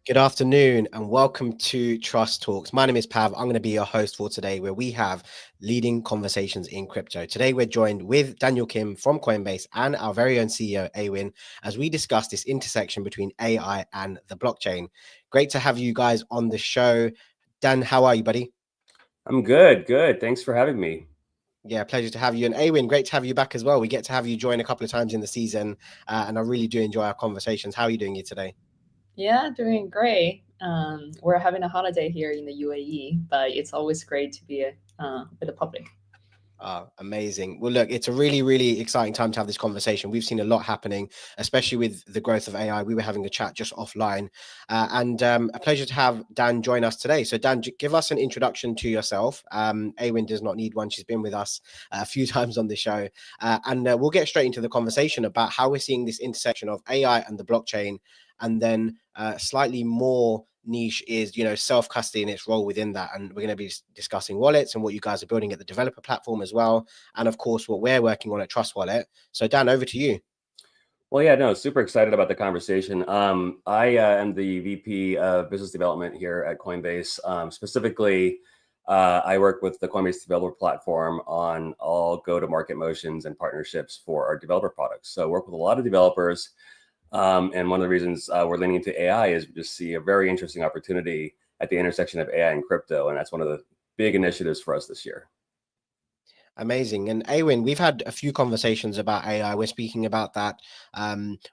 Good afternoon and welcome to Trust Talks. My name is Pav. I'm going to be your host for today, where we have leading conversations in crypto. Today, we're joined with Daniel Kim from Coinbase and our very own CEO, Awin, as we discuss this intersection between AI and the blockchain. Great to have you guys on the show. Dan, how are you, buddy? I'm good. Thanks for having me. Yeah, pleasure to have you. And Awin, great to have you back as well. We get to have you join a couple of times in the season, and I really do enjoy our conversations. How are you doing here today? Yeah, doing great. We're having a holiday here in the UAE, but it's always great to be with the public. Amazing. Well, look, it's a really, really exciting time to have this conversation. We've seen a lot happening, especially with the growth of AI. We were having a chat just offline, and a pleasure to have Dan join us today. So Dan, give us an introduction to yourself. Awin does not need one. She's been with us a few times on the show, and we'll get straight into the conversation about how we're seeing this intersection of AI and the blockchain. And then slightly more niche is, self-custody and its role within that. And we're going to be discussing wallets and what you guys are building at the developer platform as well. And of course, what we're working on at Trust Wallet. So Dan, over to you. Well, yeah, no, super excited about the conversation. I am the VP of Business Development here at Coinbase. Specifically, I work with the Coinbase developer platform on all go-to-market motions and partnerships for our developer products. So I work with a lot of developers. And one of the reasons we're leaning into AI is we just see a very interesting opportunity at the intersection of AI and crypto. And that's one of the big initiatives for us this year. Amazing. And Awin, we've had a few conversations about AI. We're speaking about that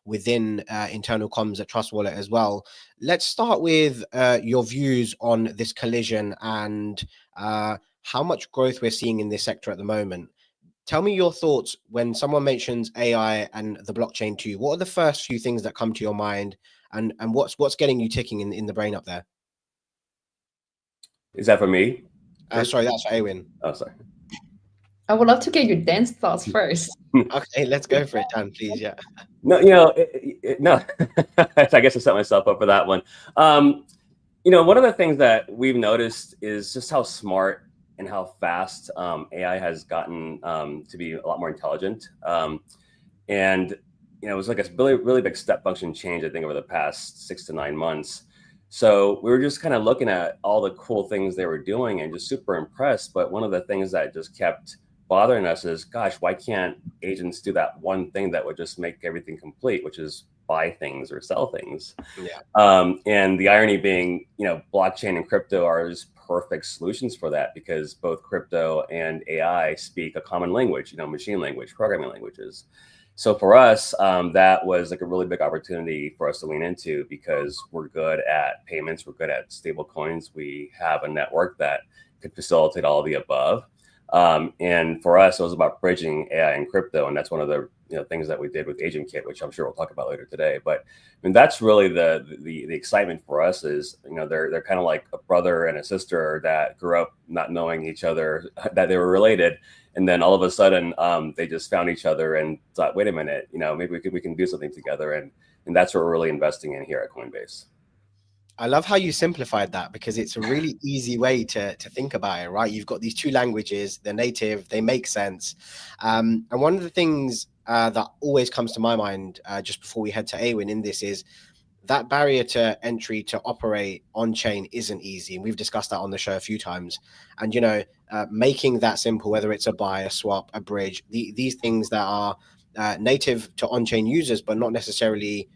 within internal comms at Trust Wallet as well. Let's start with your views on this collision and how much growth we're seeing in this sector at the moment. Tell me your thoughts when someone mentions AI and the blockchain to you. What are the first few things that come to your mind, and what's getting you ticking in the brain up there? Is that for me? Sorry, that's for Awin. Oh, sorry. I would love to get your Dan's thoughts first. Okay, let's go for it, Dan, please. Yeah. No, no. I guess I set myself up for that one. One of the things that we've noticed is just how smart and how fast AI has gotten to be a lot more intelligent. And it was like a really, really big step function change, I think, over the past 6 to 9 months. So we were just kind of looking at all the cool things they were doing and just super impressed. But one of the things that just kept bothering us is, gosh, why can't agents do that one thing that would just make everything complete, which is buy things or sell things? Yeah. And the irony being, blockchain and crypto are just perfect solutions for that, because both crypto and AI speak a common language, machine language, programming languages. So for us, that was like a really big opportunity for us to lean into, because we're good at payments, we're good at stable coins, we have a network that could facilitate all of the above. And for us, it was about bridging AI and crypto, and that's one of the things that we did with Agent Kit, which I'm sure we'll talk about later today. But that's really the excitement for us is, they're kind of like a brother and a sister that grew up not knowing each other, that they were related, and then all of a sudden they just found each other and thought, wait a minute, maybe we can do something together, and that's what we're really investing in here at Coinbase. I love how you simplified that, because it's a really easy way to think about it, right? You've got these two languages, they're native, they make sense. And one of the things that always comes to my mind just before we head to Awin in this is that barrier to entry to operate on chain isn't easy. And we've discussed that on the show a few times. And, making that simple, whether it's a buy, a swap, a bridge, these things that are native to on-chain users, but not necessarily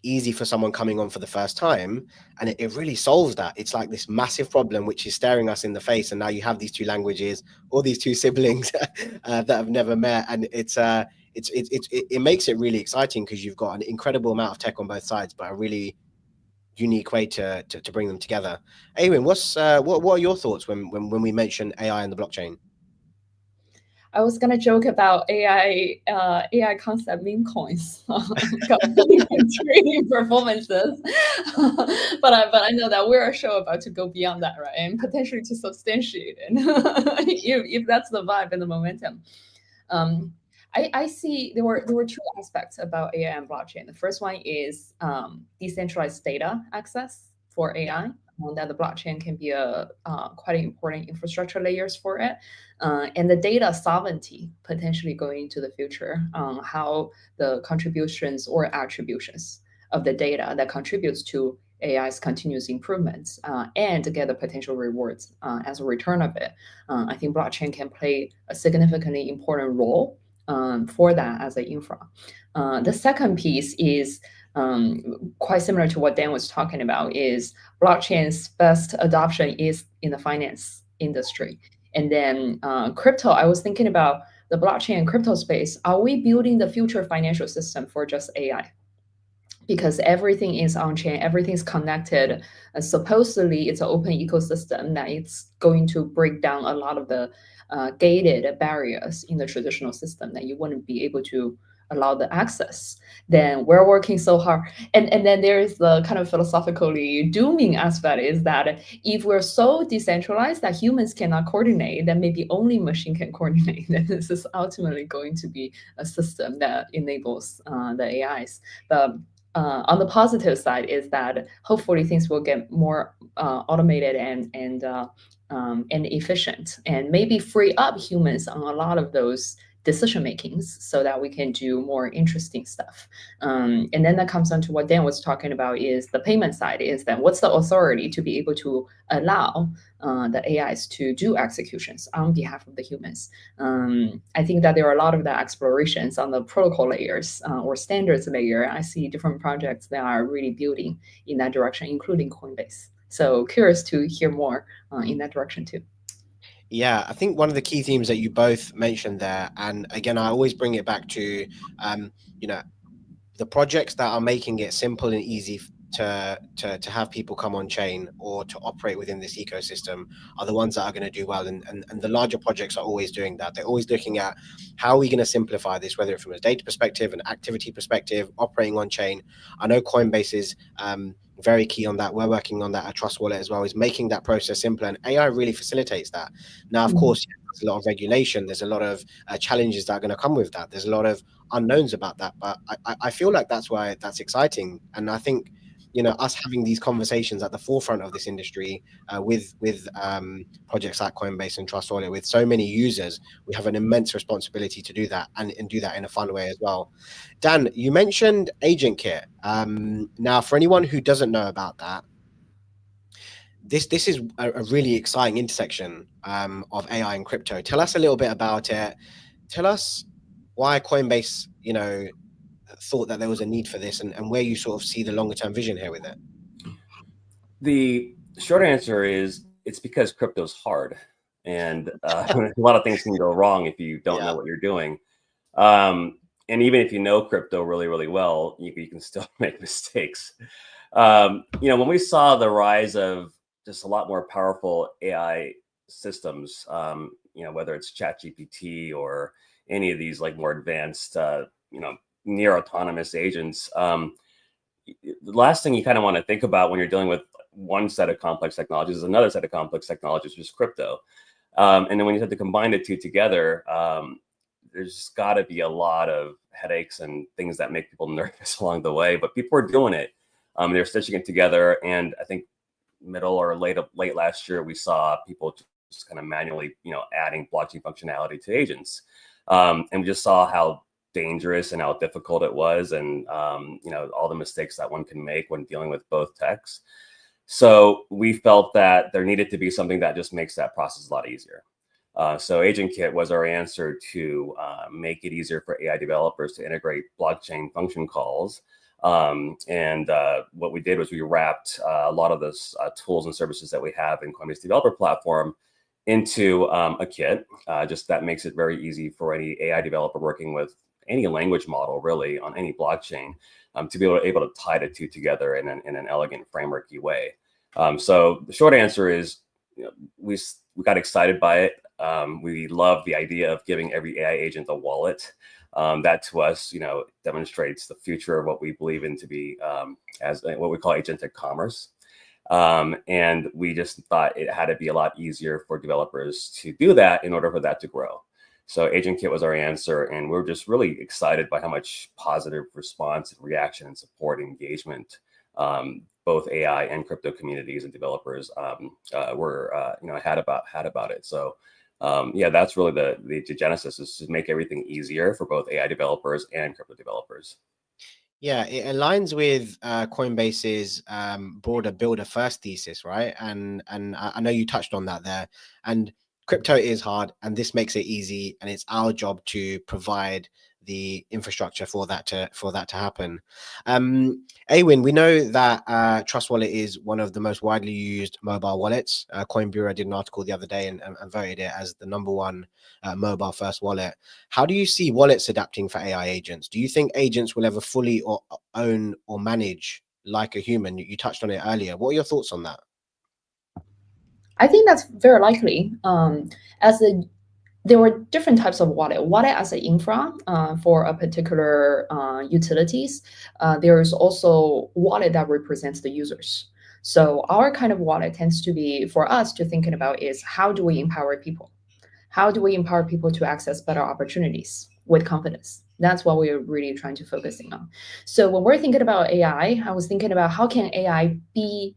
easy for someone coming on for the first time, and it really solves that. It's like this massive problem which is staring us in the face, and now you have these two languages or these two siblings that have never met, and it makes it really exciting, because you've got an incredible amount of tech on both sides, but a really unique way to bring them together. Awin, what are your thoughts when we mention AI and the blockchain? I was gonna joke about AI concept meme coins trading performances, but I know that we're a show about to go beyond that, right? And potentially to substantiate it, if that's the vibe and the momentum. I see there were two aspects about AI and blockchain. The first one is decentralized data access for AI. That the blockchain can be a quite important infrastructure layers for it, and the data sovereignty potentially going into the future, how the contributions or attributions of the data that contributes to AI's continuous improvements and get the potential rewards as a return of it. I think blockchain can play a significantly important role for that as an infra. The second piece is quite similar to what Dan was talking about, is blockchain's best adoption is in the finance industry. And then crypto, I was thinking about the blockchain and crypto space. Are we building the future financial system for just AI? Because everything is on chain, everything's connected. Supposedly, it's an open ecosystem that it's going to break down a lot of the gated barriers in the traditional system that you wouldn't be able to allow the access. Then we're working so hard. And then there's the kind of philosophically dooming aspect, is that if we're so decentralized that humans cannot coordinate, then maybe only machine can coordinate. Then this is ultimately going to be a system that enables the AIs. But on the positive side is that hopefully things will get more automated and efficient, and maybe free up humans on a lot of those decision makings so that we can do more interesting stuff. And then that comes down to what Dan was talking about, is the payment side, is that what's the authority to be able to allow the AIs to do executions on behalf of the humans. I think that there are a lot of the explorations on the protocol layers or standards layer. I see different projects that are really building in that direction, including Coinbase. So curious to hear more in that direction too. Yeah, I think one of the key themes that you both mentioned there, and again, I always bring it back to, the projects that are making it simple and easy to have people come on chain or to operate within this ecosystem are the ones that are going to do well. And the larger projects are always doing that. They're always looking at how are we going to simplify this, whether from a data perspective, an activity perspective, operating on chain. I know Coinbase is very key on that. We're working on that at Trust Wallet as well, is making that process simpler, and AI really facilitates that. Now, of course, there's a lot of regulation, there's a lot of challenges that are going to come with that, there's a lot of unknowns about that, but I feel like that's why that's exciting. And I think, us having these conversations at the forefront of this industry with projects like Coinbase and Trust Wallet, with so many users, we have an immense responsibility to do that and do that in a fun way as well. Dan, you mentioned AgentKit. Now, for anyone who doesn't know about that, this is a really exciting intersection of AI and crypto. Tell us a little bit about it. Tell us why Coinbase, thought that there was a need for this, and where you sort of see the longer term vision here with it. The short answer is it's because crypto's hard, and a lot of things can go wrong if you don't know what you're doing. And even if you know crypto really, really well, you can still make mistakes. When we saw the rise of just a lot more powerful AI systems, whether it's ChatGPT or any of these like more advanced, near autonomous agents, the last thing you kind of want to think about when you're dealing with one set of complex technologies is another set of complex technologies, which is crypto. And then when you have to combine the two together, there's got to be a lot of headaches and things that make people nervous along the way. But people are doing it. They're stitching it together. And I think middle or late last year, we saw people just kind of manually, adding blockchain functionality to agents. And we just saw how dangerous and how difficult it was, and all the mistakes that one can make when dealing with both techs. So we felt that there needed to be something that just makes that process a lot easier. So AgentKit was our answer to make it easier for AI developers to integrate blockchain function calls. And what we did was we wrapped a lot of those tools and services that we have in Coinbase Developer Platform into a kit. Just that makes it very easy for any AI developer working with any language model, really, on any blockchain, to be able to tie the two together in an elegant frameworky way. So the short answer is, we got excited by it. We love the idea of giving every AI agent a wallet. That to us, demonstrates the future of what we believe in to be as what we call agentic commerce. And we just thought it had to be a lot easier for developers to do that in order for that to grow. So AgentKit was our answer, and we're just really excited by how much positive response, reaction, and support and engagement both AI and crypto communities and developers had about it. So that's really the genesis, is to make everything easier for both AI developers and crypto developers. Yeah, it aligns with Coinbase's broader builder first thesis, right? And I know you touched on that there. And crypto is hard, and this makes it easy, and it's our job to provide the infrastructure for that to happen. Awin, we know that Trust Wallet is one of the most widely used mobile wallets. Coin Bureau did an article the other day and voted it as the #1 mobile first wallet. How do you see wallets adapting for AI agents? Do you think agents will ever fully or own or manage like a human? You touched on it earlier. What are your thoughts on that? I think that's very likely. As a There were different types of wallet. Wallet as an infra for a particular utilities. There is also wallet that represents the users. So our kind of wallet tends to be, for us to thinking about, is how do we empower people? How do we empower people to access better opportunities with confidence? That's what we're really trying to focusing on. So when we're thinking about AI, I was thinking about how can AI be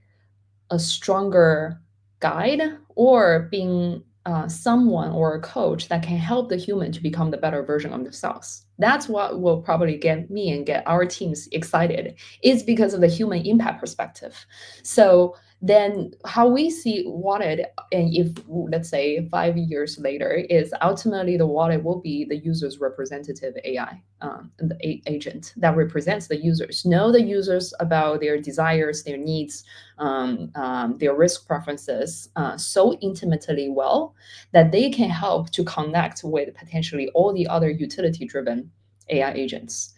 a stronger guide, or being someone or a coach that can help the human to become the better version of themselves. That's what will probably get me and get our teams excited, is because of the human impact perspective. So then how we see wallet, and if let's say 5 years later, is ultimately the wallet will be the user's representative AI, the agent that represents the users, know the users about their desires, their needs, their risk preferences so intimately well that they can help to connect with potentially all the other utility-driven AI agents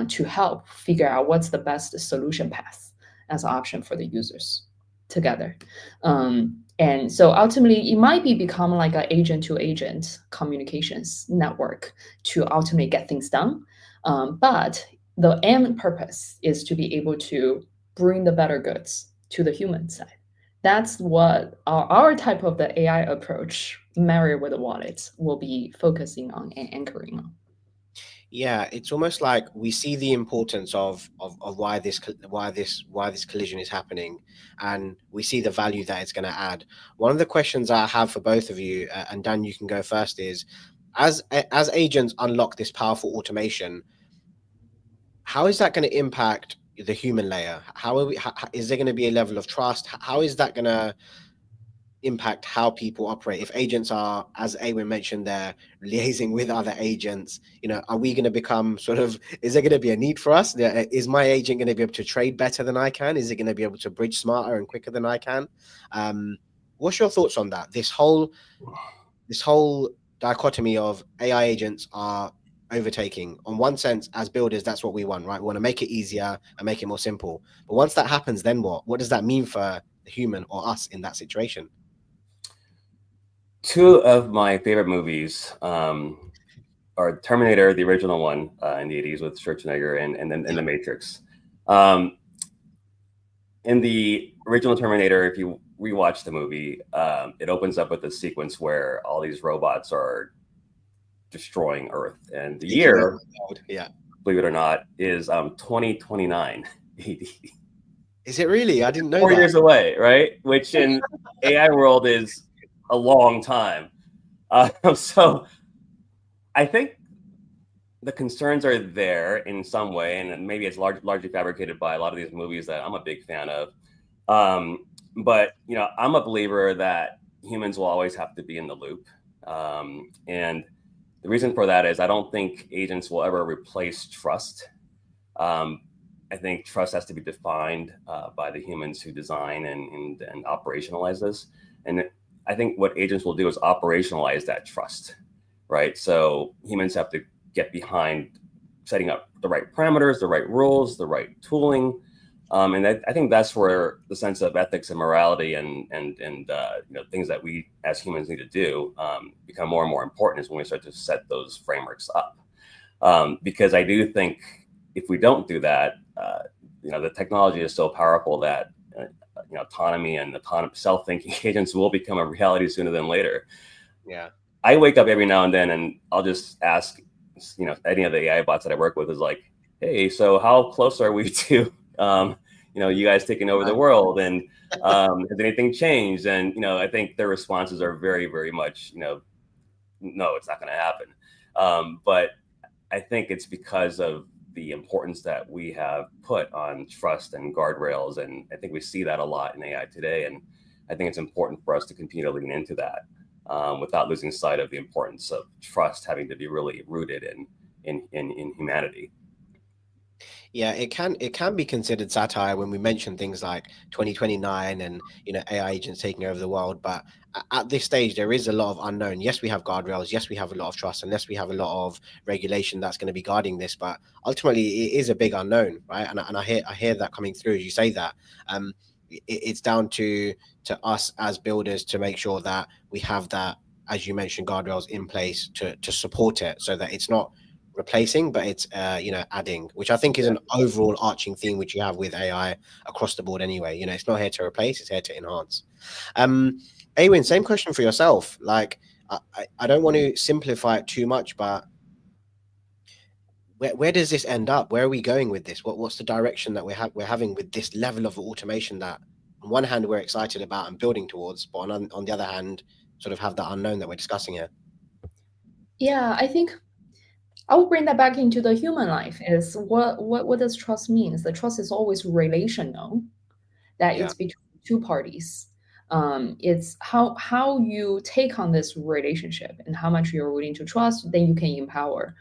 to help figure out what's the best solution path as an option for the users together. And so ultimately, it might be become like an agent-to-agent communications network to ultimately get things done. But the end purpose is to be able to bring the better goods to the human side. That's what our type of the AI approach, married with the wallets, will be focusing on and anchoring on. Yeah, it's almost like we see the importance of why this collision is happening, and we see the value that it's going to add. One of the questions I have for both of you, and Dan, you can go first, is as agents unlock this powerful automation, how is that going to impact the human layer? How are we? Is there going to be a level of trust? How is that going to impact how people operate? If agents are, as Awin mentioned, they're liaising with other agents, are we going to become sort of, is there going to be a need for us? Is my agent going to be able to trade better than I can? Is it going to be able to bridge smarter and quicker than I can? What's your thoughts on that? This whole dichotomy of AI agents are overtaking. On one sense, as builders, that's what we want, right? We want to make it easier and make it more simple. But once that happens, then what does that mean for the human or us in that situation? Two of my favorite movies are Terminator, the original one in the 80s with Schwarzenegger, and then The Matrix. In the original Terminator, if you rewatch the movie, it opens up with a sequence where all these robots are destroying Earth, and the year, believe it or not, is 2029 AD. Is it really? I didn't know. 4 years away, right? Which in AI world is a long time. So I think the concerns are there in some way, and maybe it's largely fabricated by a lot of these movies that I'm a big fan of. But I'm a believer that humans will always have to be in the loop, and the reason for that is I don't think agents will ever replace trust. I think trust has to be defined by the humans who design and operationalize this. And I think what agents will do is operationalize that trust, right? So humans have to get behind setting up the right parameters, the right rules, the right tooling. And I think that's where the sense of ethics and morality and things that we as humans need to do become more and more important, is when we start to set those frameworks up. Because I do think if we don't do that, the technology is so powerful that autonomy and autonomous self-thinking agents will become a reality sooner than later. Yeah, I wake up every now and then and I'll just ask, any of the AI bots that I work with is like, hey, so how close are we to, you guys taking over the world? And has anything changed? And, I think their responses are very, very much, no, it's not going to happen. But I think it's because of the importance that we have put on trust and guardrails. And I think we see that a lot in AI today. And I think it's important for us to continue to lean into that without losing sight of the importance of trust having to be really rooted in humanity. Yeah, it can be considered satire when we mention things like 2029 and AI agents taking over the world. But at this stage, there is a lot of unknown. Yes, we have guardrails. Yes, we have a lot of trust. Unless we have a lot of regulation that's going to be guarding this. But ultimately, it is a big unknown, right? And I hear that coming through as you say that. It's down to us as builders to make sure that we have that, as you mentioned, guardrails in place to support it, so that it's not replacing, but it's adding, which I think is an overall arching theme which you have with AI across the board anyway. It's not here to replace, it's here to enhance. Awin, same question for yourself. Like, I don't want to simplify it too much, but where does this end up? Where are we going with this? What's the direction that we're having with this level of automation that on one hand we're excited about and building towards, but on the other hand sort of have that unknown that we're discussing here? Yeah, I think I will bring that back into the human life. Is what does trust mean? The trust is always relational, that it's between two parties. It's how you take on this relationship and how much you're willing to trust, then you can empower.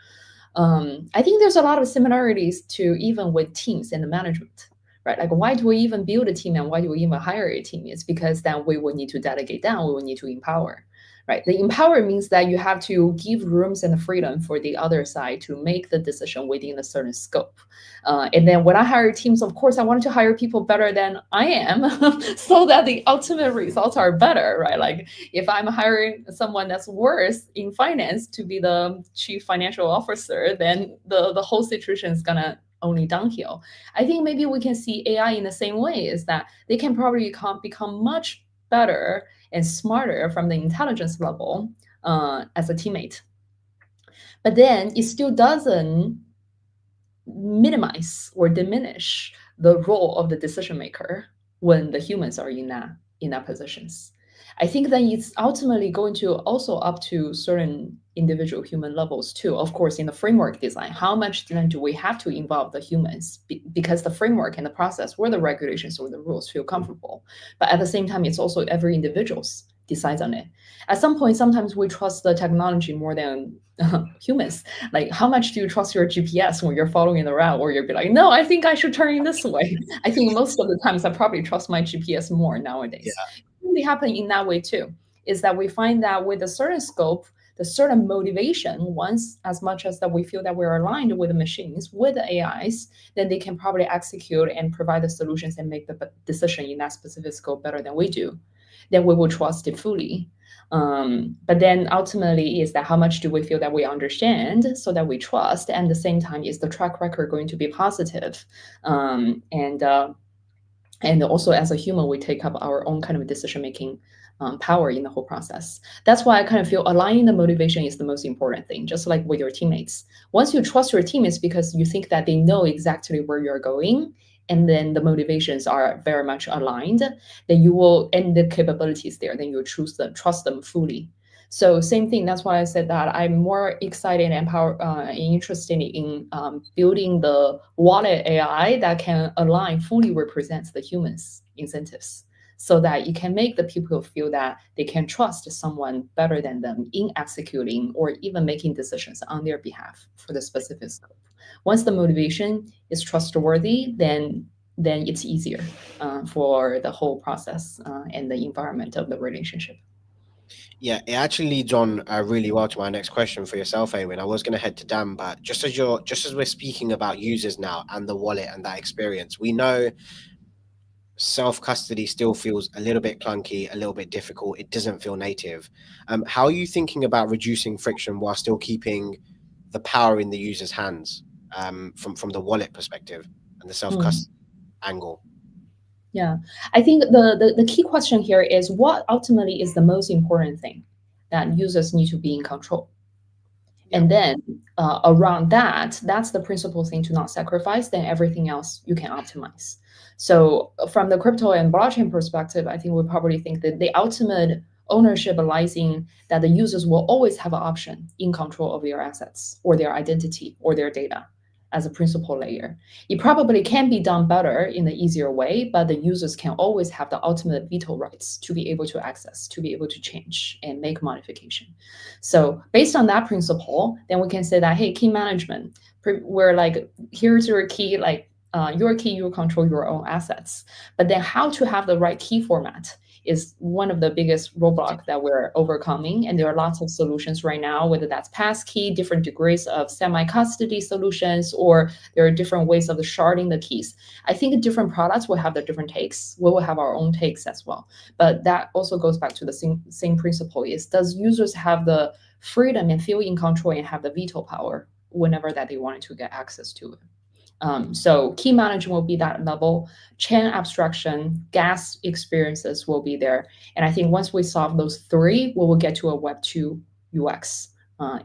I think there's a lot of similarities to even with teams and the management, right? Like, why do we even build a team and why do we even hire a team? It's because then we will need to delegate down, we will need to empower. Right. The empower means that you have to give rooms and freedom for the other side to make the decision within a certain scope. And then when I hire teams, of course, I wanted to hire people better than I am so that the ultimate results are better, right? Like, if I'm hiring someone that's worse in finance to be the chief financial officer, then the whole situation is gonna only downhill. I think maybe we can see AI in the same way, is that they can probably become much better and smarter from the intelligence level as a teammate. But then it still doesn't minimize or diminish the role of the decision maker when the humans are in that positions. I think that it's ultimately going to also up to certain individual human levels too. Of course, in the framework design, how much then do we have to involve the humans? Because the framework and the process or the regulations or the rules feel comfortable. But at the same time, it's also every individual's decides on it. At some point, sometimes we trust the technology more than humans. Like, how much do you trust your GPS when you're following the route, or you'll be like, no, I think I should turn in this way. I think most of the times I probably trust my GPS more nowadays. It really happen in that way too, is that we find that with a certain scope, the certain motivation, once as much as that we feel that we're aligned with the machines, with the AIs, then they can probably execute and provide the solutions and make the decision in that specific scope better than we do. Then we will trust it fully. But then ultimately is that how much do we feel that we understand so that we trust, and at the same time is the track record going to be positive? And also as a human, we take up our own kind of decision-making power in the whole process. That's why I kind of feel aligning the motivation is the most important thing, just like with your teammates. Once you trust your teammates because you think that they know exactly where you're going, and then the motivations are very much aligned, then you will, and the capabilities there, then you trust them fully. So same thing, that's why I said that I'm more excited and interested in building the wallet AI that can align, fully represents the humans' incentives, so that you can make the people feel that they can trust someone better than them in executing or even making decisions on their behalf for the specific scope. Once the motivation is trustworthy, then it's easier for the whole process and the environment of the relationship. Yeah, it actually leads on really well to my next question for yourself, Awin. I was going to head to Dan, but just as we're speaking about users now and the wallet and that experience, we know self-custody still feels a little bit clunky, a little bit difficult. It doesn't feel native. How are you thinking about reducing friction while still keeping the power in the user's hands from the wallet perspective and the self-custody angle? Yeah, I think the key question here is what ultimately is the most important thing that users need to be in control. And then around that's the principal thing to not sacrifice, then everything else you can optimize. So from the crypto and blockchain perspective, I think we probably think that the ultimate ownership lies in that the users will always have an option in control of their assets or their identity or their data. as a principal layer. It probably can be done better in an easier way, but the users can always have the ultimate veto rights to be able to access, to be able to change and make modification. So based on that principle, then we can say that, hey, key management, we're like, here's your key, like your key, you control your own assets. But then how to have the right key format is one of the biggest roadblocks that we're overcoming. And there are lots of solutions right now, whether that's passkey, different degrees of semi-custody solutions, or there are different ways of sharding the keys. I think different products will have their different takes. We will have our own takes as well. But that also goes back to the same principle is, does users have the freedom and feel in control and have the veto power whenever that they wanted to get access to it? So key management will be that level, chain abstraction, gas experiences will be there. And I think once we solve those three, we will get to a Web2 UX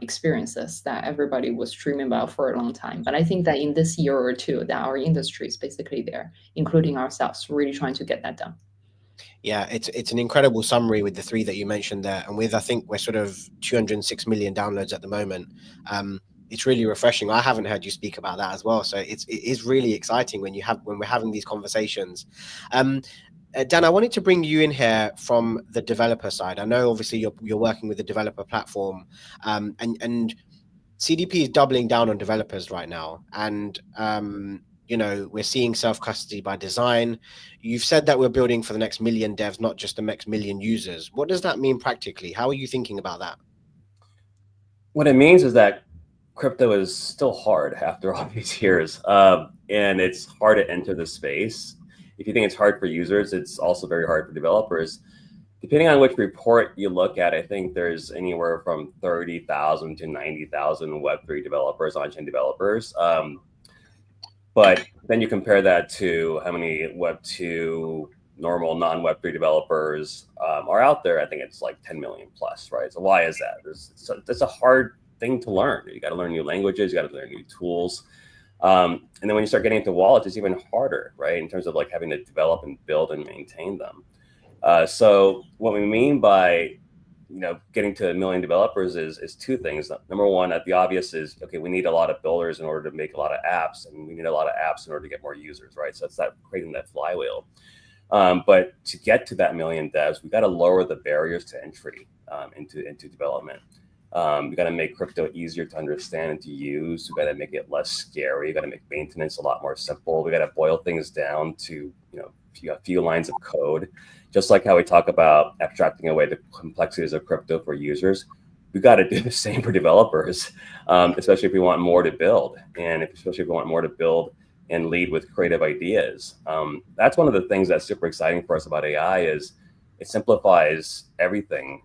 experiences that everybody was dreaming about for a long time. But I think that in this year or two, that our industry is basically there, including ourselves, really trying to get that done. Yeah, it's an incredible summary with the three that you mentioned there. And with, I think we're sort of 206 million downloads at the moment. It's really refreshing. I haven't heard you speak about that as well. So it is really exciting when we're having these conversations. Dan, I wanted to bring you in here from the developer side. I know obviously you're working with the developer platform, and CDP is doubling down on developers right now. And you know, we're seeing self-custody by design. You've said that we're building for the next million devs, not just the next million users. What does that mean practically? How are you thinking about that? What it means is that crypto is still hard after all these years, and it's hard to enter the space. If you think it's hard for users, it's also very hard for developers. Depending on which report you look at, I think there's anywhere from 30,000 to 90,000 Web3 developers, on-chain developers. But then you compare that to how many Web2 normal non-Web3 developers are out there. I think it's like 10 million plus, right? So why is that? It's a hard thing to learn. You got to learn new languages, you got to learn new tools. And then when you start getting into wallets, it's even harder, right? In terms of like having to develop and build and maintain them. So what we mean by, you know, getting to 1 million developers is two things. Number one, the obvious is, okay, we need a lot of builders in order to make a lot of apps, and we need a lot of apps in order to get more users, right? So it's that creating that flywheel. But to get to that 1 million devs, we got to lower the barriers to entry into development. We got to make crypto easier to understand and to use. We got to make it less scary. We got to make maintenance a lot more simple. We got to boil things down to, you know, a few lines of code. Just like how we talk about abstracting away the complexities of crypto for users, we got to do the same for developers, especially if we want more to build, and especially if we want more to build and lead with creative ideas. That's one of the things that's super exciting for us about AI is it simplifies everything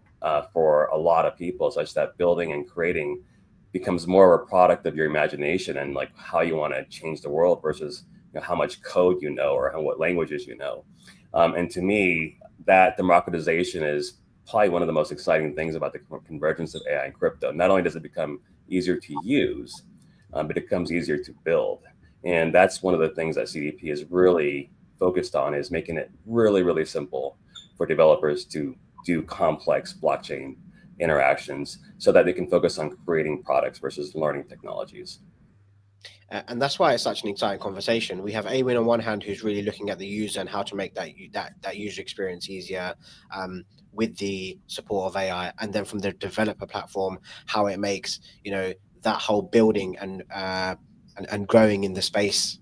for a lot of people, such that building and creating becomes more of a product of your imagination and like how you want to change the world versus, you know, how much code you know or what languages you know. And to me, that democratization is probably one of the most exciting things about the convergence of AI and crypto. Not only does it become easier to use, but it becomes easier to build. And that's one of the things that CDP is really focused on, is making it really, really simple for developers to do complex blockchain interactions so that they can focus on creating products versus learning technologies. And that's why it's such an exciting conversation. We have Awin on one hand, who's really looking at the user and how to make that user experience easier with the support of AI, and then from the developer platform, how it makes, you know, that whole building and growing in the space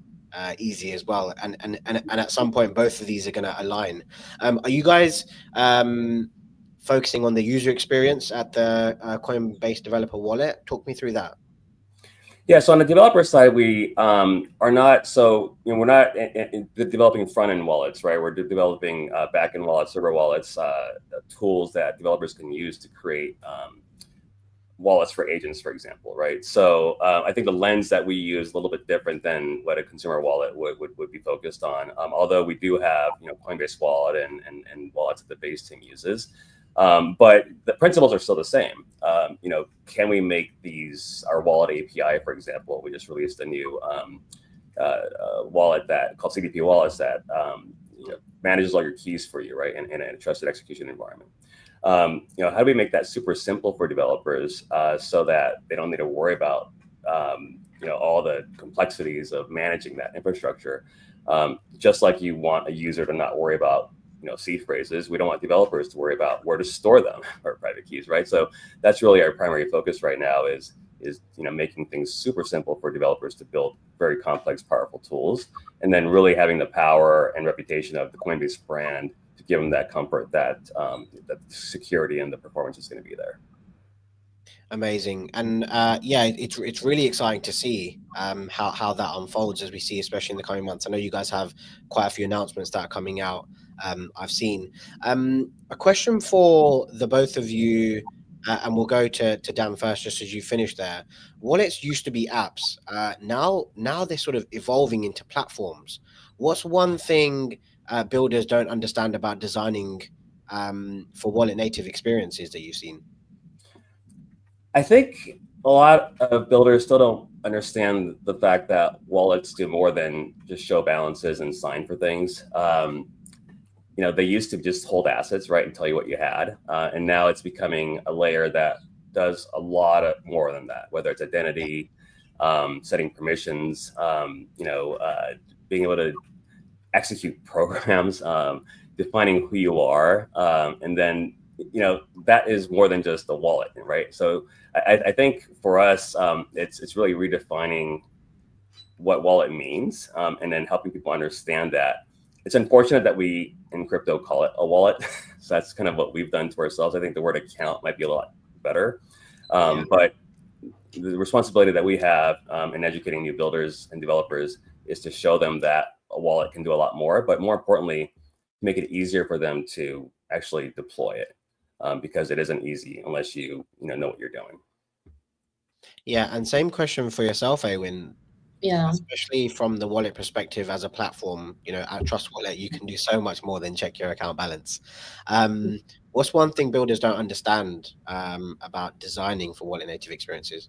easy as well. And at some point, both of these are going to align. Are you guys focusing on the user experience at the Coinbase developer wallet? Talk me through that. Yeah, so on the developer side, we are not, so, you know, we're not developing front-end wallets, right? We're developing back-end wallets, server wallets, tools that developers can use to create wallets for agents, for example, right? So I think the lens that we use is a little bit different than what a consumer wallet would be focused on. Although we do have, you know, Coinbase Wallet and wallets that the base team uses. But the principles are still the same. You know, can we make these our wallet API, for example? We just released a new wallet called CDP Wallets that you know, manages all your keys for you, right, in a trusted execution environment. You know, how do we make that super simple for developers so that they don't need to worry about all the complexities of managing that infrastructure. Just like you want a user to not worry about seed phrases, we don't want developers to worry about where to store them or private keys, right? So that's really our primary focus right now is making things super simple for developers to build very complex, powerful tools, and then really having the power and reputation of the Coinbase brand to give them that comfort that that the security and the performance is going to be there. Amazing. And yeah, it's really exciting to see how that unfolds, as we see, especially in the coming months. I know you guys have quite a few announcements that are coming out. I've seen a question for the both of you, and we'll go to Dan first, just as you finish there. Wallets used to be apps. Now they're sort of evolving into platforms. What's one thing builders don't understand about designing for wallet native experiences that you've seen? I think a lot of builders still don't understand the fact that wallets do more than just show balances and sign for things. They used to just hold assets, right, and tell you what you had. And now it's becoming a layer that does a lot more than that, whether it's identity, setting permissions, being able to execute programs, defining who you are, and then that is more than just a wallet, right? So I think for us, it's really redefining what wallet means, and then helping people understand that. It's unfortunate that we in crypto call it a wallet. So that's kind of what we've done to ourselves. I think the word account might be a lot better. But the responsibility that we have in educating new builders and developers is to show them that a wallet can do a lot more, but more importantly, make it easier for them to actually deploy it, because it isn't easy unless you know what you're doing. Yeah, and same question for yourself, Awen. Yeah. Especially from the wallet perspective as a platform, at Trust Wallet, you can do so much more than check your account balance. What's one thing builders don't understand about designing for wallet native experiences?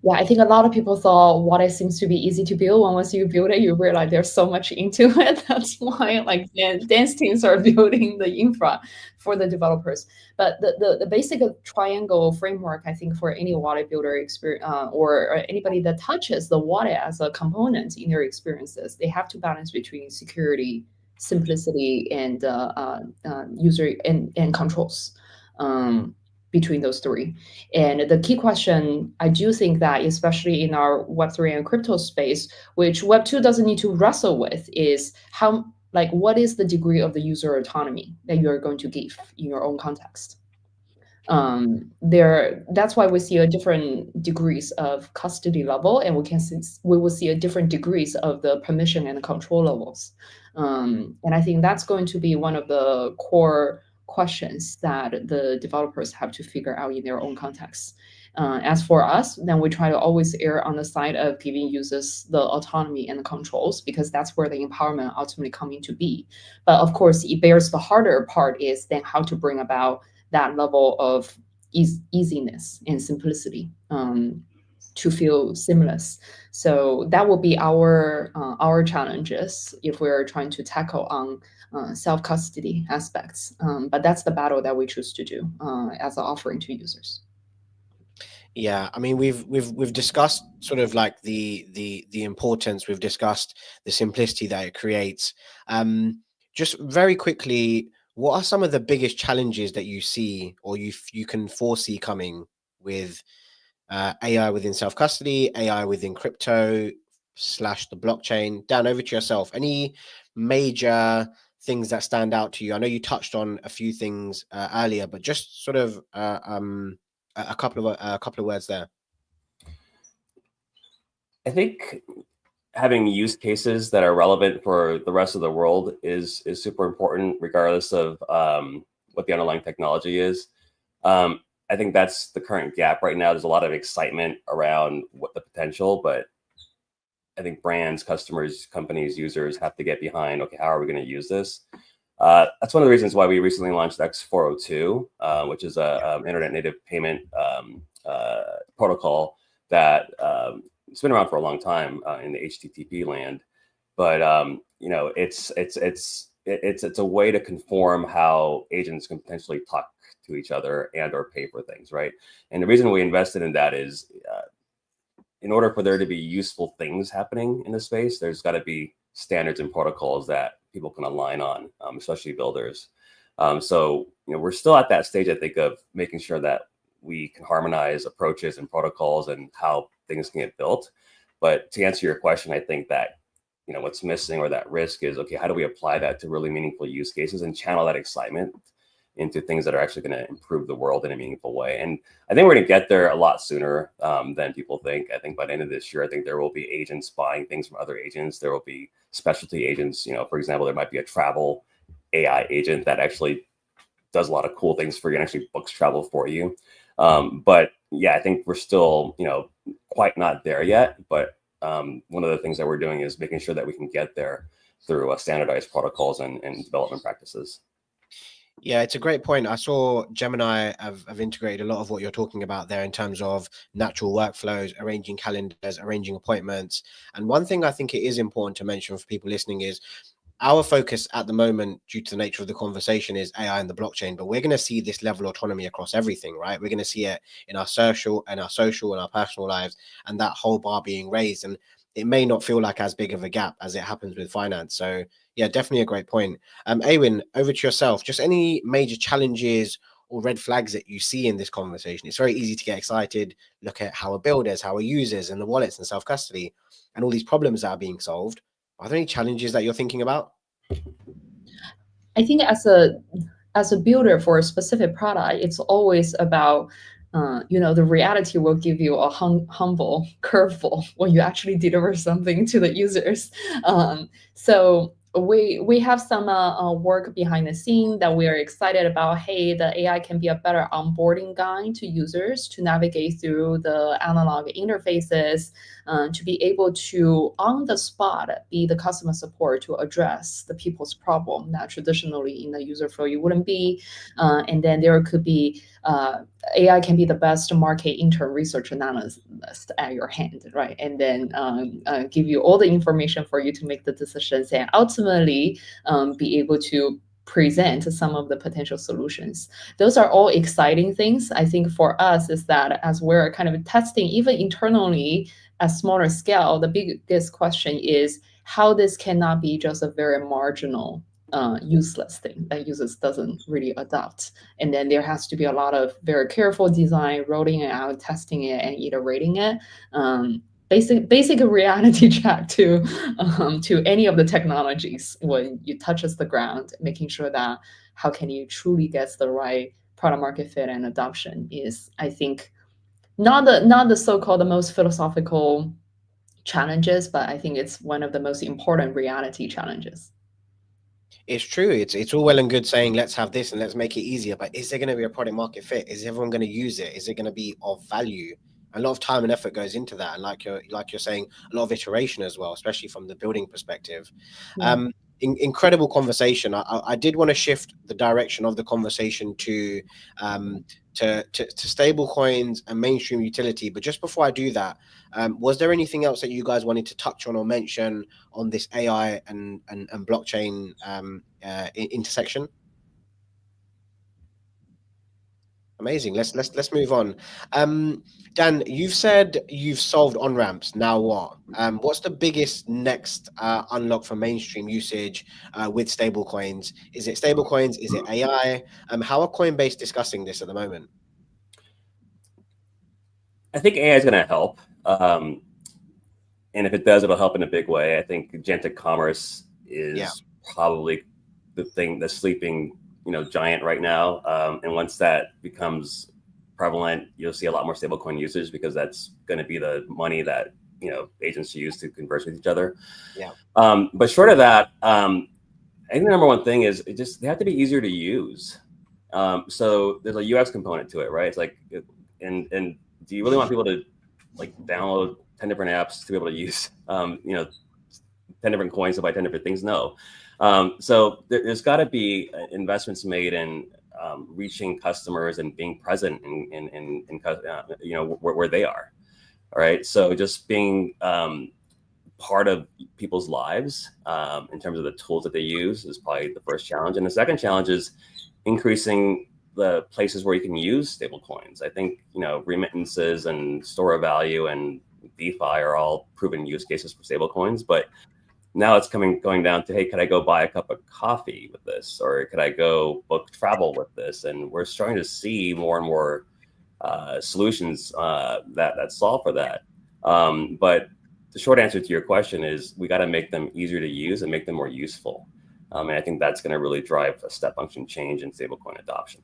Yeah, I think a lot of people thought wallet seems to be easy to build. Once you build it, you realize there's so much into it. That's why dance teams are building the infra for the developers. But the basic triangle framework, I think, for any wallet builder experience or anybody that touches the wallet as a component in their experiences, they have to balance between security, simplicity, and user and controls. Between those three. And the key question, I do think that, especially in our Web3 and crypto space, which Web2 doesn't need to wrestle with, is what is the degree of the user autonomy that you're going to give in your own context? That's why we see a different degrees of custody level, and we will see a different degrees of the permission and the control levels. And I think that's going to be one of the core questions that the developers have to figure out in their own context. As for us, then we try to always err on the side of giving users the autonomy and the controls, because that's where the empowerment ultimately come into be. But of course, it bears the harder part is then how to bring about that level of easiness and simplicity to feel seamless. So that will be our challenges if we're trying to tackle on self-custody aspects. But that's the battle that we choose to do as an offering to users. Yeah, I mean, we've discussed sort of like the importance. We've discussed the simplicity that it creates. Just very quickly, what are some of the biggest challenges that you see or you can foresee coming with AI within self-custody, AI within crypto / the blockchain? Dan, over to yourself. Any major things that stand out to you? I know you touched on a few things earlier, but just sort of a couple of words there. I think having use cases that are relevant for the rest of the world is super important, regardless of what the underlying technology is. I think that's the current gap right now. There's a lot of excitement around what the potential, but I think brands, customers, companies, users have to get behind, okay, how are we going to use this? That's one of the reasons why we recently launched X402, which is a internet native payment protocol that it's been around for a long time in the HTTP land, but it's a way to conform how agents can potentially talk to each other and or pay for things, right? And the reason we invested in that is in order for there to be useful things happening in the space, there's got to be standards and protocols that people can align on, especially builders. So, we're still at that stage, I think, of making sure that we can harmonize approaches and protocols and how things can get built. But to answer your question, I think that, what's missing or that risk is, okay, how do we apply that to really meaningful use cases and channel that excitement into things that are actually going to improve the world in a meaningful way? And I think we're going to get there a lot sooner than people think. I think by the end of this year, I think there will be agents buying things from other agents. There will be specialty agents. For example, there might be a travel AI agent that actually does a lot of cool things for you and actually books travel for you. But yeah, I think we're still, quite not there yet. But one of the things that we're doing is making sure that we can get there through standardized protocols and development practices. Yeah, it's a great point. I saw Gemini have integrated a lot of what you're talking about there in terms of natural workflows, arranging calendars, arranging appointments. And one thing I think it is important to mention for people listening is our focus at the moment, due to the nature of the conversation, is AI and the blockchain, but we're going to see this level of autonomy across everything, right? We're going to see it in our social and our personal lives, and that whole bar being raised. And it may not feel like as big of a gap as it happens with finance. So yeah, definitely a great point. Awen, over to yourself. Just any major challenges or red flags that you see in this conversation? It's very easy to get excited, look at how our builders, how our users and the wallets and self-custody and all these problems that are being solved. Are there any challenges that you're thinking about? I think as a builder for a specific product, it's always about, the reality will give you a humble curveball when you actually deliver something to the users. So we have some work behind the scene that we are excited about. Hey, the AI can be a better onboarding guide to users to navigate through the analog interfaces, to be able to, on the spot, be the customer support to address the people's problem that traditionally in the user flow you wouldn't be. And then there could be AI can be the best market intern research analyst at your hand, right? And then give you all the information for you to make the decisions and ultimately be able to present some of the potential solutions. Those are all exciting things. I think for us is that as we're kind of testing, even internally at smaller scale, the biggest question is how this cannot be just a very marginal useless thing that users doesn't really adopt. And then there has to be a lot of very careful design, rolling it out, testing it, and iterating it. Basic reality check to any of the technologies when you touches the ground, making sure that how can you truly get the right product market fit and adoption is, I think, not the so-called the most philosophical challenges, but I think it's one of the most important reality challenges. It's true. It's all well and good saying let's have this and let's make it easier, but is there going to be a product market fit? Is everyone going to use it? Is it going to be of value? A lot of time and effort goes into that, and like you're saying, a lot of iteration as well, especially from the building perspective. Yeah. Incredible conversation. I did want to shift the direction of the conversation to stable coins and mainstream utility, but just before I do that, was there anything else that you guys wanted to touch on or mention on this AI and blockchain intersection? Amazing. Let's move on. Dan, you've said you've solved on-ramps. Now what? What's the biggest next unlock for mainstream usage with stablecoins? Is it stablecoins? Is it AI? How are Coinbase discussing this at the moment? I think AI is going to help. And if it does, it'll help in a big way. I think agentic commerce is probably the sleeping giant right now. And once that becomes prevalent, you'll see a lot more stablecoin usage because that's going to be the money that agents use to converse with each other. Yeah. But short of that, I think the number one thing is they have to be easier to use. So there's a UX component to it, right? It's like, and do you really want people to download 10 different apps to be able to use 10 different coins to buy 10 different things? No. So there's got to be investments made in reaching customers and being present in where they are. All right. So just being part of people's lives in terms of the tools that they use is probably the first challenge. And the second challenge is increasing the places where you can use stable coins. I think remittances and store of value and DeFi are all proven use cases for stablecoins. But now it's going down to, hey, could I go buy a cup of coffee with this, or could I go book travel with this? And we're starting to see more and more solutions that solve for that. But the short answer to your question is we got to make them easier to use and make them more useful. And I think that's going to really drive a step function change in stablecoin adoption.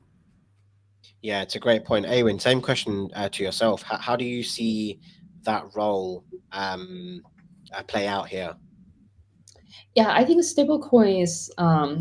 Yeah, it's a great point. Awen, same question to yourself. How do you see that role play out here? Yeah, I think stablecoins,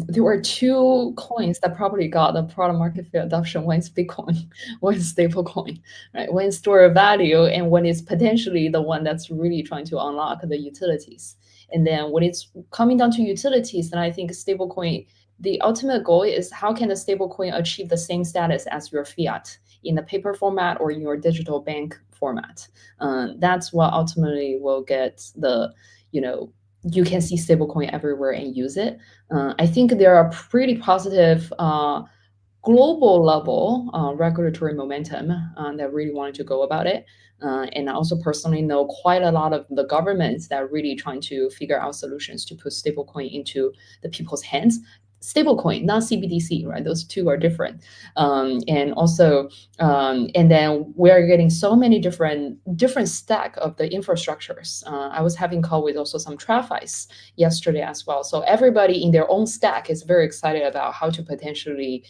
there were two coins that probably got the product market fit adoption. One is Bitcoin, one is stablecoin, right? One is store of value, and one is potentially the one that's really trying to unlock the utilities. And then when it's coming down to utilities, then I think stablecoin, the ultimate goal is how can the stablecoin achieve the same status as your fiat in the paper format or in your digital bank format. That's what ultimately will get the, you can see stablecoin everywhere and use it. I think there are pretty positive global level regulatory momentum that really wanted to go about it. And I also personally know quite a lot of the governments that are really trying to figure out solutions to put stablecoin into the people's hands. Stablecoin, not CBDC, right? Those two are different. And also, and then we're getting so many different stack of the infrastructures. I was having call with also some TradFis yesterday as well. So everybody in their own stack is very excited about how to potentially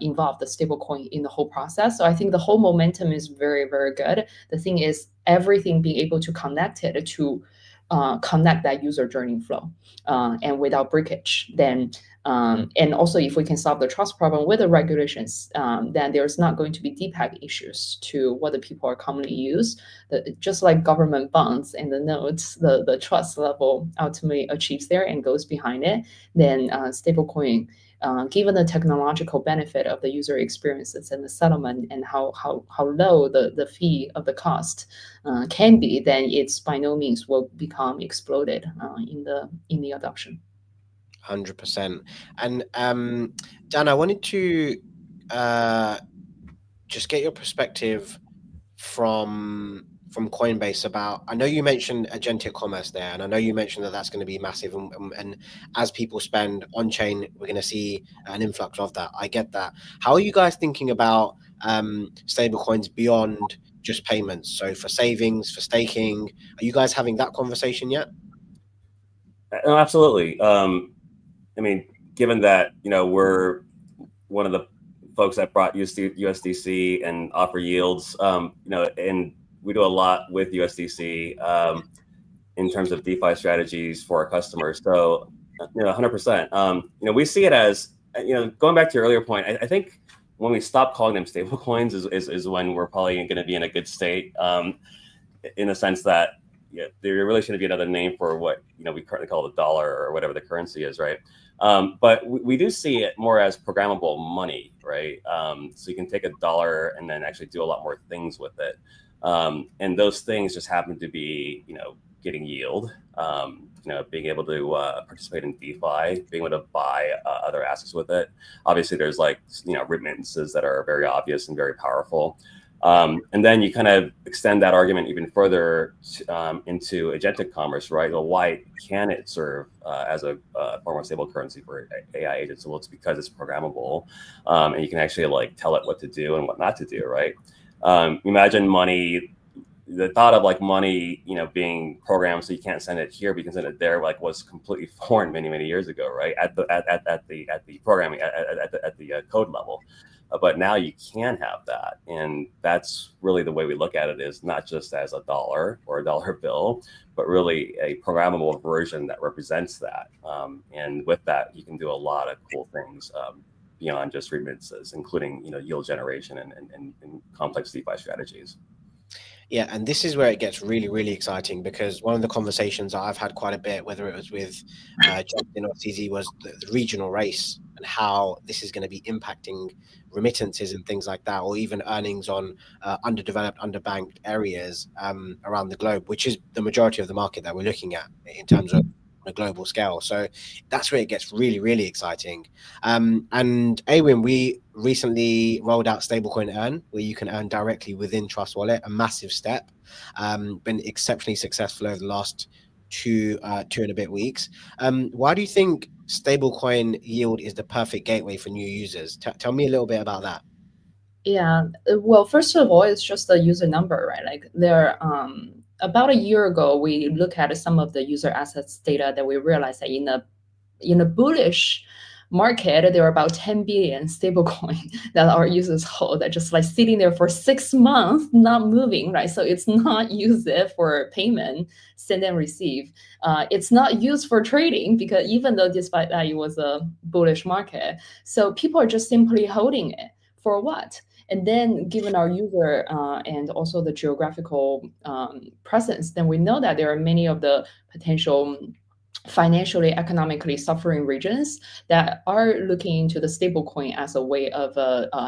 involve the stablecoin in the whole process. So I think the whole momentum is very, very good. The thing is everything being able to connect it to connect that user journey flow and without breakage, then and also if we can solve the trust problem with the regulations, then there's not going to be DPEG issues to what the people are commonly use. Just like government bonds and the notes, the trust level ultimately achieves there and goes behind it, then stablecoin, given the technological benefit of the user experiences and the settlement and how low the fee of the cost can be, then it's by no means will become exploded in the adoption. 100%. And Dan, I wanted to just get your perspective from Coinbase about, I know you mentioned agentic commerce there, and I know you mentioned that that's going to be massive, and as people spend on chain, we're going to see an influx of that. I get that. How are you guys thinking about stablecoins beyond just payments? So for savings, for staking, are you guys having that conversation yet? No, absolutely. I mean, given that, we're one of the folks that brought USDC and offer yields, and we do a lot with USDC in terms of DeFi strategies for our customers. So, 100%. We see it as, going back to your earlier point, I think when we stop calling them stable coins is when we're probably going to be in a good state, in the sense that there really shouldn't be another name for what we currently call the dollar or whatever the currency is, right? But we do see it more as programmable money, right? So you can take a dollar and then actually do a lot more things with it. And those things just happen to be, getting yield, being able to participate in DeFi, being able to buy other assets with it. Obviously, there's remittances that are very obvious and very powerful. And then you kind of extend that argument even further into agentic commerce, right? Well, why can it serve as a form of stable currency for AI agents? Well, it's because it's programmable, and you can actually tell it what to do and what not to do, right? Imagine money. The thought of money, being programmed so you can't send it here, but you can send it there, was completely foreign many years ago, right? At the programming, at the code level. But now you can have that. And that's really the way we look at it, is not just as a dollar or a dollar bill, but really a programmable version that represents that. And with that, you can do a lot of cool things beyond just remittances, including yield generation and complex DeFi strategies. Yeah, and this is where it gets really, really exciting, because one of the conversations I've had quite a bit, whether it was with Justin or CZ, was the regional race and how this is going to be impacting remittances and things like that, or even earnings on underdeveloped, underbanked areas around the globe, which is the majority of the market that we're looking at in terms of a global scale. So that's where it gets really, really exciting. And Awin, we recently rolled out Stablecoin Earn, where you can earn directly within Trust Wallet, a massive step. Been exceptionally successful over the last two and a bit weeks. Why do you think stablecoin yield is the perfect gateway for new users? Tell me a little bit about that. Yeah, well, first of all, it's just the user number, right? Like there, about a year ago, we looked at some of the user assets data that we realized that in a bullish market, there are about 10 billion stablecoin that our users hold that just like sitting there for 6 months, not moving, right? So it's not used for payment, send and receive. It's not used for trading because even though despite that it was a bullish market, so people are just simply holding it for what? And then given our user and also the geographical presence, then we know that there are many of the potential financially, economically suffering regions that are looking into the stablecoin as a way of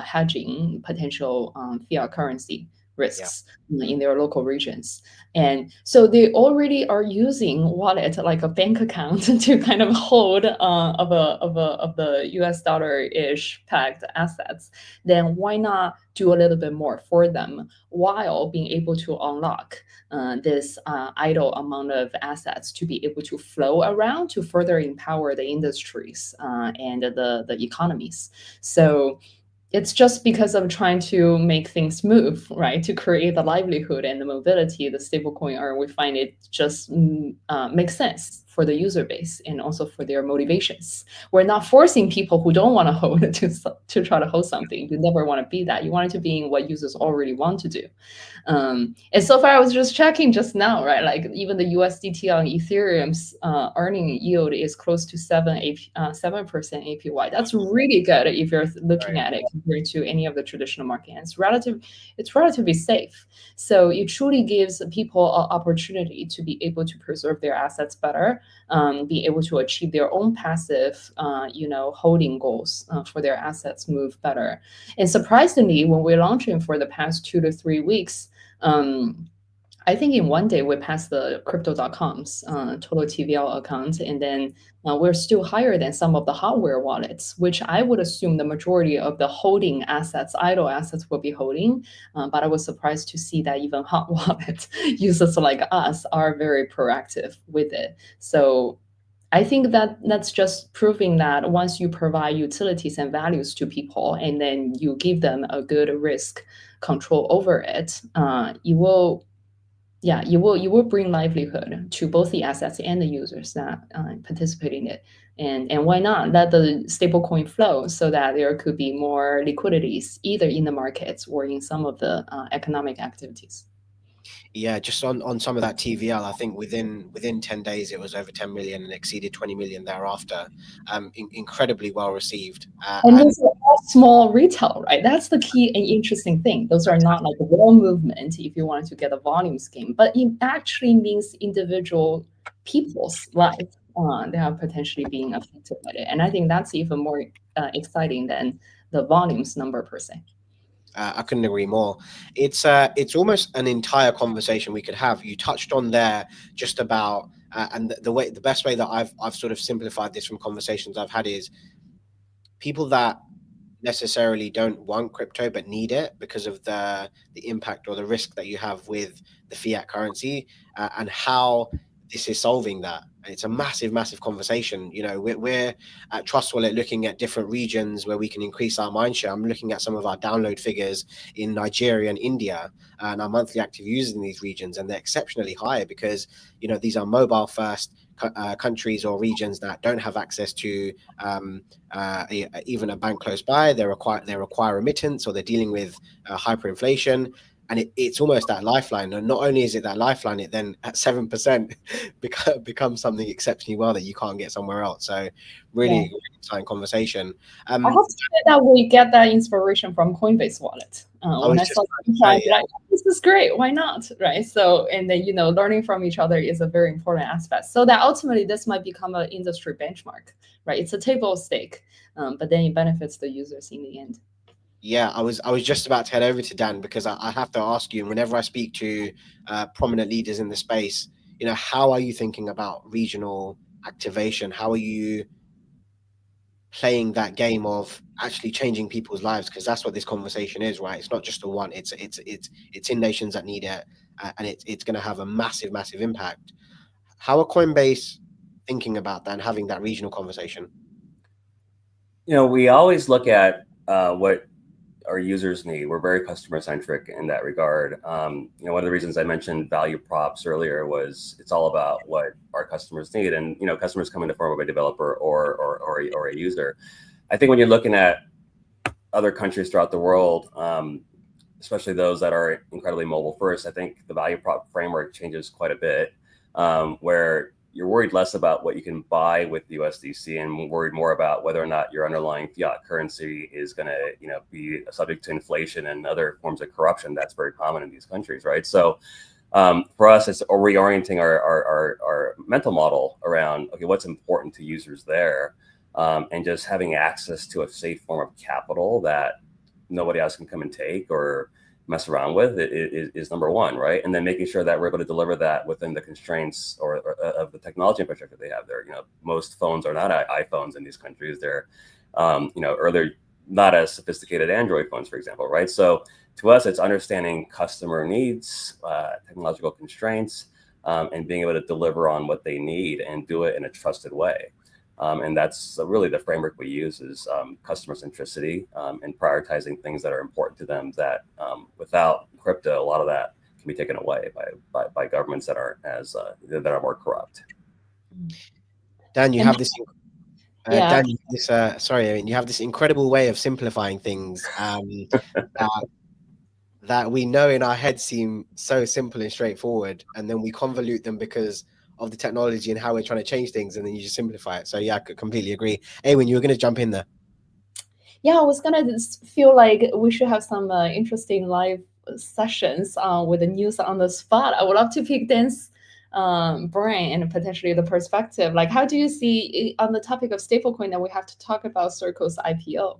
hedging potential fiat currency risks in their local regions. And so they already are using wallet like a bank account to kind of hold of the US dollar-ish pegged assets. Then why not do a little bit more for them while being able to unlock this idle amount of assets to be able to flow around to further empower the industries and the economies. So it's just because of trying to make things move, right? To create the livelihood and the mobility, the stablecoin, or we find it just makes sense for the user base and also for their motivations. We're not forcing people who don't want to hold to try to hold something. You never want to be that. You want it to be in what users already want to do. And so far, I was just checking just now, right? Like even the USDT on Ethereum's earning yield is close to 7% APY. That's really good if you're looking at it compared to any of the traditional markets. It's relatively safe. So it truly gives people an opportunity to be able to preserve their assets better, be able to achieve their own passive, holding goals for their assets move better. And surprisingly, when we're launching for the past 2 to 3 weeks, I think in one day we passed the crypto.com's total TVL account, and then we're still higher than some of the hardware wallets, which I would assume the majority of the holding assets, idle assets, will be holding. But I was surprised to see that even hot wallet users like us are very proactive with it. So I think that that's just proving that once you provide utilities and values to people, and then you give them a good risk control over it, you will bring livelihood to both the assets and the users that participate in it. And why not let the stablecoin flow so that there could be more liquidities either in the markets or in some of the economic activities. Yeah, just on some of that TVL, I think within 10 days it was over 10 million and exceeded 20 million thereafter. Incredibly well received. And those are all small retail, right? That's the key and interesting thing. Those are not like a real movement if you wanted to get a volume scheme, but it actually means individual people's life they are potentially being affected by it. And I think that's even more exciting than the volumes number per se. I couldn't agree more. It's almost an entire conversation we could have. You touched on there just about and the best way that I've sort of simplified this from conversations I've had is people that necessarily don't want crypto but need it because of the impact or the risk that you have with the fiat currency and how this is solving that. It's a massive conversation. You know, we're at Trust Wallet looking at different regions where we can increase our mindshare. I'm looking at some of our download figures in Nigeria and India and our monthly active users in these regions, and they're exceptionally high because, you know, these are mobile first countries or regions that don't have access to even a bank close by. They require remittance, or they're dealing with hyperinflation. And it's almost that lifeline. And not only is it that lifeline, it then at 7% becomes something exceptionally well that you can't get somewhere else. So really exciting conversation. I have to say that we get that inspiration from Coinbase Wallet. When I saw that, this is great. Why not? Right. So, and then, learning from each other is a very important aspect. So that ultimately this might become an industry benchmark, right? It's a table stake, but then it benefits the users in the end. Yeah, I was just about to head over to Dan because I have to ask you, and whenever I speak to prominent leaders in the space, how are you thinking about regional activation? How are you playing that game of actually changing people's lives? Because that's what this conversation is, right? It's not just a one. It's in nations that need it, and it's going to have a massive impact. How are Coinbase thinking about that and having that regional conversation? We always look at what our users need. We're very customer centric in that regard. One of the reasons I mentioned value props earlier was it's all about what our customers need, and customers come in the form of a developer or a user. I think when you're looking at other countries throughout the world, especially those that are incredibly mobile first, I think the value prop framework changes quite a bit, where you're worried less about what you can buy with USDC and worried more about whether or not your underlying fiat currency is going to, be subject to inflation and other forms of corruption. That's very common in these countries, right? So for us, it's reorienting our mental model around, okay, what's important to users there, and just having access to a safe form of capital that nobody else can come and take or mess around with is number one, right? And then making sure that we're able to deliver that within the constraints or of the technology infrastructure they have there. Most phones are not iPhones in these countries. They're, or they're not as sophisticated Android phones, for example, right? So to us, it's understanding customer needs, technological constraints, and being able to deliver on what they need and do it in a trusted way. And that's really the framework we use is customer centricity, and prioritizing things that are important to them that without crypto, a lot of that can be taken away by governments that aren't as that are more corrupt. Dan, you have this. Yeah. Dan, you have this incredible way of simplifying things that we know in our heads seem so simple and straightforward, and then we convolute them because of the technology and how we're trying to change things, and then you just simplify it. So yeah, I could completely agree. Awen, you were going to jump in there. Yeah, I was gonna feel like we should have some interesting live sessions with the news on the spot. I would love to pick Dan's brain and potentially the perspective. Like, how do you see on the topic of stablecoin that we have to talk about Circle's IPO,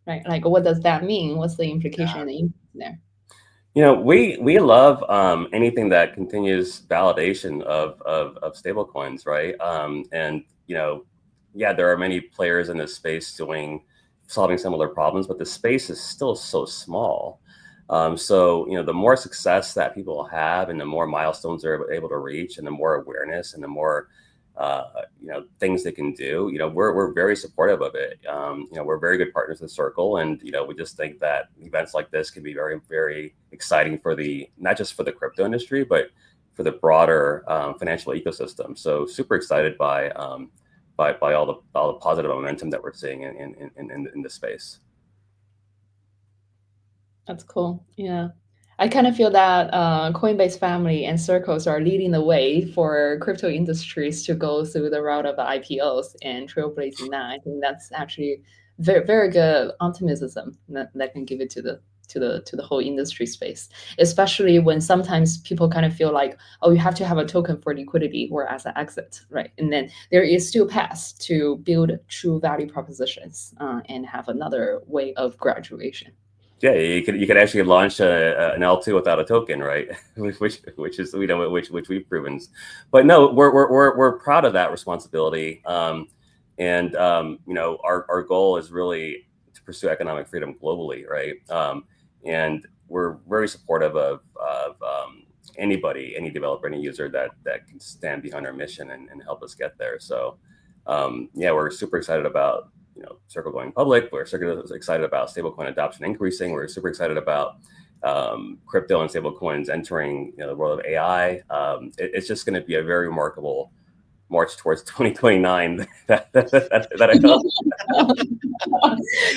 right? Like, what does that mean? What's the implication and the impact there? We love anything that continues validation of stablecoins, right? And yeah, there are many players in this space solving similar problems, but the space is still so small. So the more success that people have, and the more milestones they're able to reach, and the more awareness, and the more things they can do, we're very supportive of it. We're very good partners with Circle, and we just think that events like this can be very, very exciting for not just for the crypto industry, but for the broader financial ecosystem. So super excited by all the positive momentum that we're seeing in the space. That's cool. Yeah. I kind of feel that Coinbase family and Circles are leading the way for crypto industries to go through the route of IPOs and trailblazing that. I think that's actually very, very good optimism that can give it to the whole industry space, especially when sometimes people kind of feel like, oh, you have to have a token for liquidity or as an exit, right? And then there is still paths to build true value propositions and have another way of graduation. Yeah, you could actually launch an L2 without a token, right? which is which we've proven. But no, we're proud of that responsibility, and our goal is really to pursue economic freedom globally, right? And we're very supportive of anybody, any developer, any user that can stand behind our mission and help us get there. So yeah, we're super excited about Circle going public. We're super excited about stablecoin adoption increasing. We're super excited about crypto and stablecoins entering the world of AI. It's just going to be a very remarkable march towards 2029 that I hope.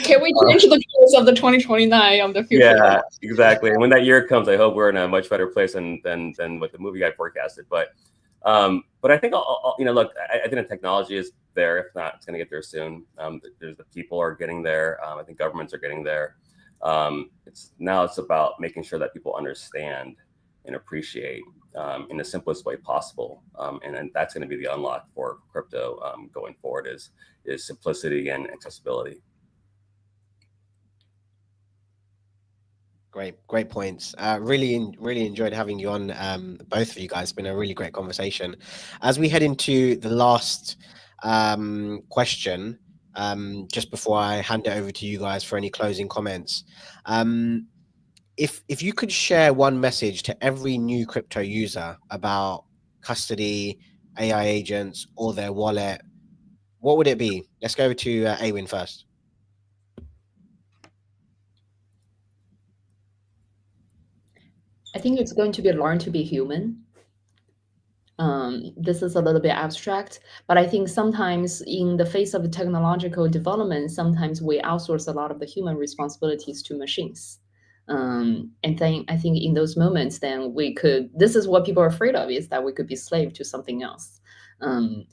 Can we change the course of the 2029 of the future? Yeah, exactly. And when that year comes, I hope we're in a much better place than what the movie guy forecasted. But I think look, I think the technology is there. If not, it's going to get there soon. There's the people are getting there. I think governments are getting there. It's about making sure that people understand and appreciate in the simplest way possible. And that's going to be the unlock for crypto going forward is simplicity and accessibility. Great. Great points. Really enjoyed having you on, both of you guys. It's been a really great conversation. As we head into the last question, just before I hand it over to you guys for any closing comments, if you could share one message to every new crypto user about custody, AI agents, or their wallet, what would it be? Let's go over to Awin first. I think it's going to be learn to be human. This is a little bit abstract, but I think sometimes in the face of technological development, sometimes we outsource a lot of the human responsibilities to machines. And then I think in those moments, then this is what people are afraid of, is that we could be slave to something else. And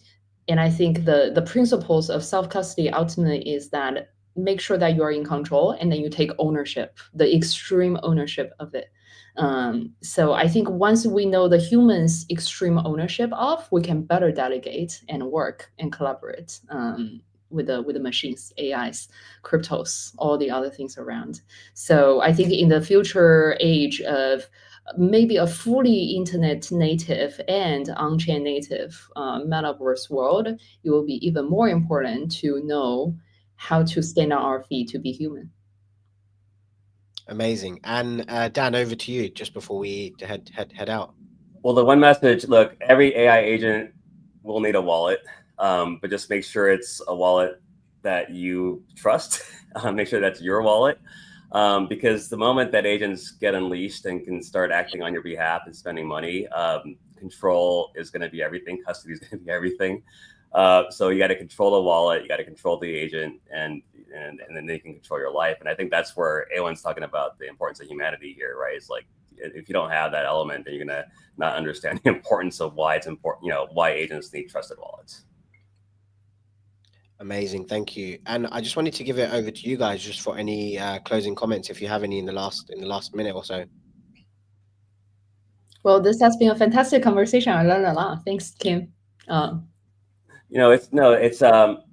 I think the principles of self-custody ultimately is that make sure that you are in control and then you take ownership, the extreme ownership of it. So I think once we know the humans' extreme ownership of, we can better delegate and work and collaborate with the machines, AIs, cryptos, all the other things around. So I think in the future age of maybe a fully internet native and on-chain native metaverse world, it will be even more important to know how to stand on our feet to be human. Amazing. And Dan, over to you just before we head out. Well, the one message, look, every AI agent will need a wallet, but just make sure it's a wallet that you trust. Make sure that's your wallet, because the moment that agents get unleashed and can start acting on your behalf and spending money, control is going to be everything. Custody is going to be everything. So you got to control the wallet, you got to control the agent, and then they can control your life. And I think that's where Awen's talking about the importance of humanity here, right? It's like, if you don't have that element, then you're going to not understand the importance of why it's important, why agents need trusted wallets. Amazing. Thank you. And I just wanted to give it over to you guys just for any closing comments, if you have any in the last minute or so. Well, this has been a fantastic conversation. I learned a lot. Thanks, Kim. It's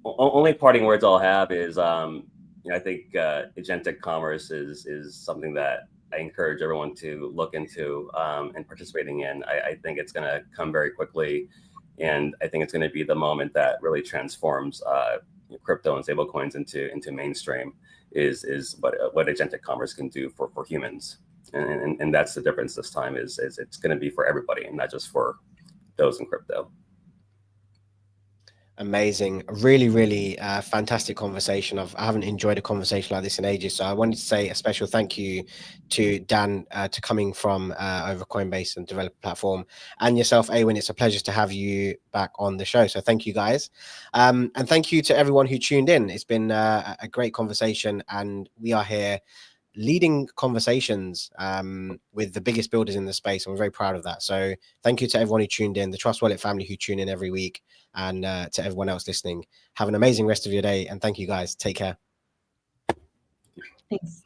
only parting words I'll have is, I think agentic commerce is something that I encourage everyone to look into and participating in. I think it's going to come very quickly, and I think it's going to be the moment that really transforms crypto and stablecoins into mainstream. Is what agentic commerce can do for humans, and that's the difference this time. Is it's going to be for everybody and not just for those in crypto. Amazing. Really fantastic conversation. I haven't enjoyed a conversation like this in ages. So I wanted to say a special thank you to Dan to coming from over Coinbase and developer platform, and yourself, Awin. It's a pleasure to have you back on the show. So thank you guys. And thank you to everyone who tuned in. It's been a great conversation, and we are here leading conversations with the biggest builders in the space. I'm very proud of that. So thank you to everyone who tuned in, the Trust Wallet family who tune in every week, and to everyone else listening. Have an amazing rest of your day, and thank you guys. Take care. Thanks.